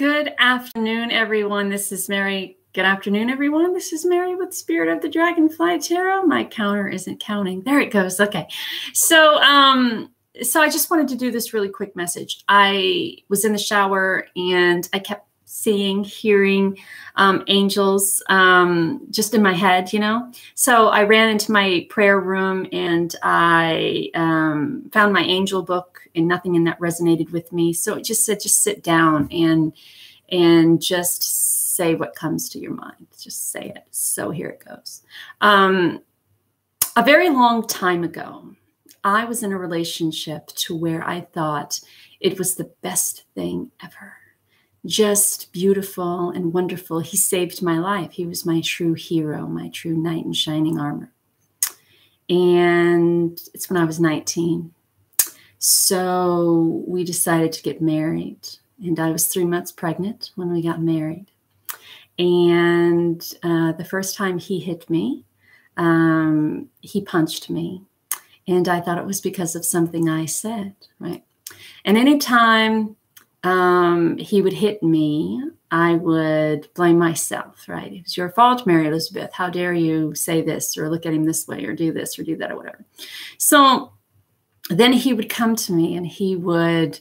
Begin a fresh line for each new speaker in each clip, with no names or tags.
Good afternoon, everyone. This is Mary. Good afternoon, everyone. This is Mary with Spirit of the Dragonfly Tarot. My counter isn't counting. There it goes. Okay. So I just wanted to do this really quick message. I was in the shower and I kept seeing, hearing angels just in my head, So I ran into my prayer room and I found my angel book, and nothing in that resonated with me. So it just said, just sit down and just say what comes to your mind. Just say it. So here it goes. A very long time ago, I was in a relationship to where I thought it was the best thing ever. Just beautiful and wonderful. He saved my life. He was my true hero, my true knight in shining armor. And it's when I was 19. So we decided to get married. And I was 3 months pregnant when we got married. And the first time he hit me, he punched me. And I thought it was because of something I said, right? And anytime he would hit me, I would blame myself, right? It was your fault, Mary Elizabeth. How dare you say this or look at him this way or do this or do that or whatever. So then he would come to me and he would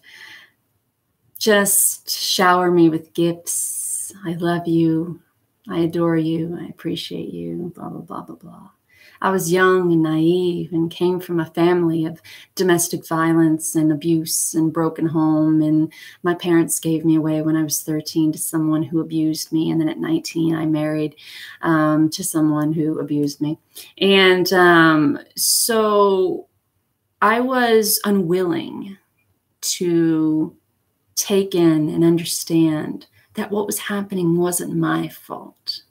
just shower me with gifts. I love you. I adore you. I appreciate you, blah, blah, blah, blah, blah. I was young and naive and came from a family of domestic violence and abuse and broken home. And my parents gave me away when I was 13 to someone who abused me. And then at 19, I married to someone who abused me. And so I was unwilling to take in and understand that what was happening wasn't my fault,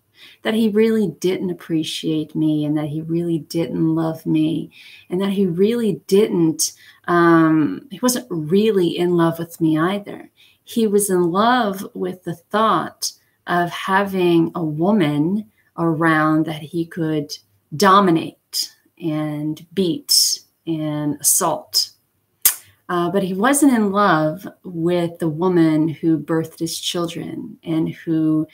that he really didn't appreciate me and that he really didn't love me and that he really didn't, he wasn't really in love with me either. He was in love with the thought of having a woman around that he could dominate and beat and assault. But he wasn't in love with the woman who birthed his children and who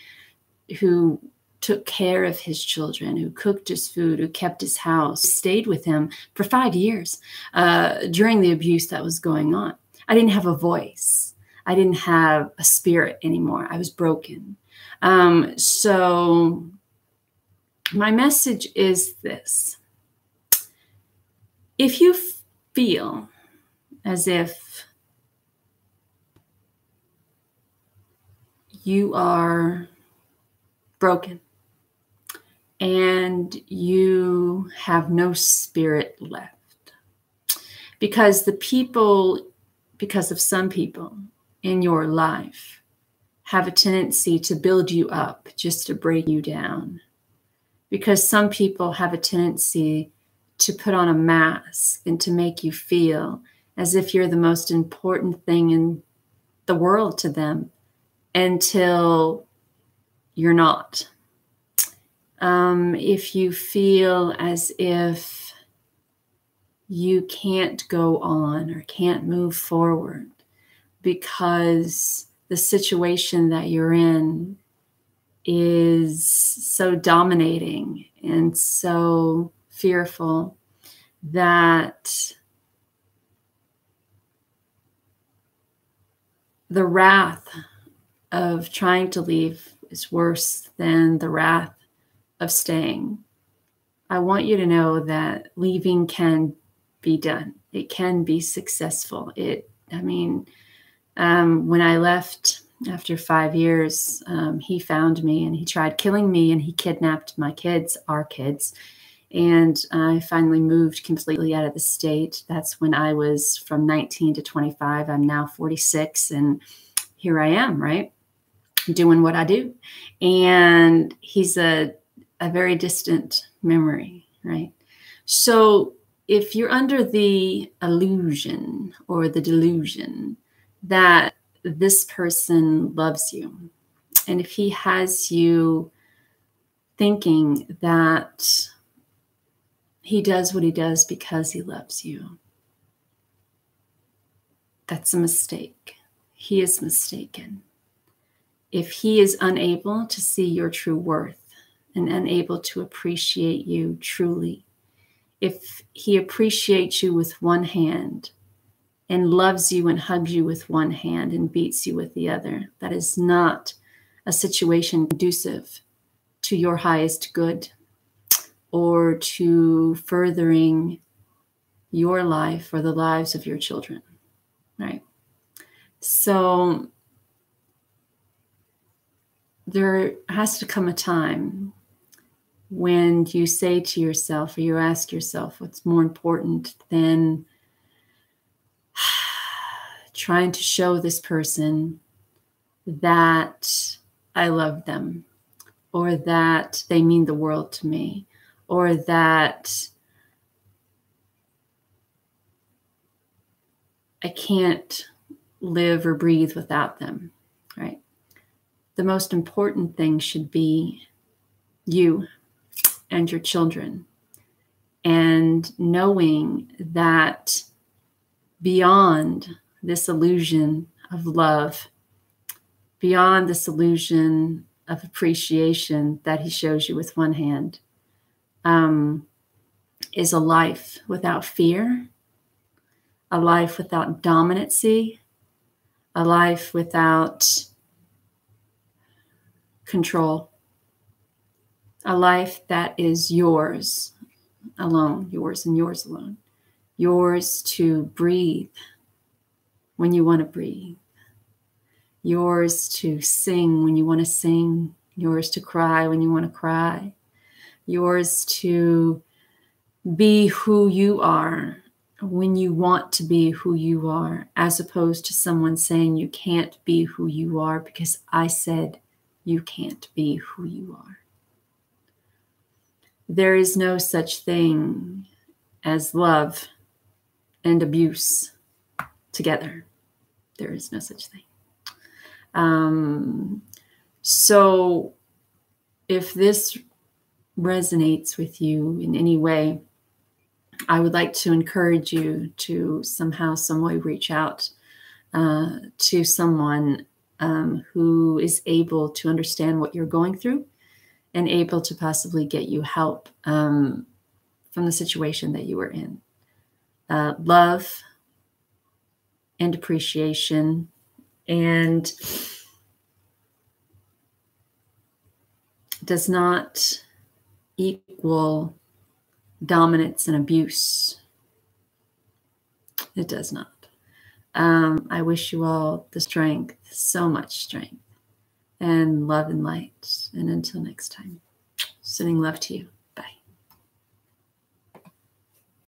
took care of his children, who cooked his food, who kept his house, stayed with him for 5 years during the abuse that was going on. I didn't have a voice. I didn't have a spirit anymore. I was broken. So my message is this. If you feel as if you are broken and you have no spirit left, because of some people in your life have a tendency to build you up just to break you down, because some people have a tendency to put on a mask and to make you feel as if you're the most important thing in the world to them until you're not. If you feel as if you can't go on or can't move forward because the situation that you're in is so dominating and so fearful that the wrath of trying to leave is worse than the wrath of staying. I want you to know that leaving can be done. It can be successful. When I left after 5 years, he found me and he tried killing me and he kidnapped my kids, our kids. And I finally moved completely out of the state. That's when I was from 19 to 25. I'm now 46 and here I am, right? Doing what I do. And he's a very distant memory, right? So if you're under the illusion or the delusion that this person loves you, and if he has you thinking that he does what he does because he loves you, that's a mistake. He is mistaken. if he is unable to see your true worth and unable to appreciate you truly, if he appreciates you with one hand and loves you and hugs you with one hand and beats you with the other, that is not a situation conducive to your highest good or to furthering your life or the lives of your children, right? So there has to come a time when you say to yourself, or you ask yourself, what's more important than trying to show this person that I love them, or that they mean the world to me, or that I can't live or breathe without them, right? The most important thing should be you and your children, and knowing that beyond this illusion of love, beyond this illusion of appreciation that he shows you with one hand, is a life without fear, a life without dominancy, a life without control, a life that is yours alone, yours and yours alone, yours to breathe when you want to breathe, yours to sing when you want to sing, yours to cry when you want to cry, yours to be who you are when you want to be who you are, as opposed to someone saying you can't be who you are because I said you can't be who you are. There is no such thing as love and abuse together. There is no such thing. So if this resonates with you in any way, I would like to encourage you to somehow, some way reach out to someone who is able to understand what you're going through and able to possibly get you help from the situation that you were in. Love and appreciation and does not equal dominance and abuse. It does not. I wish you all the strength, so much strength, and love and light. And until next time, sending love to you.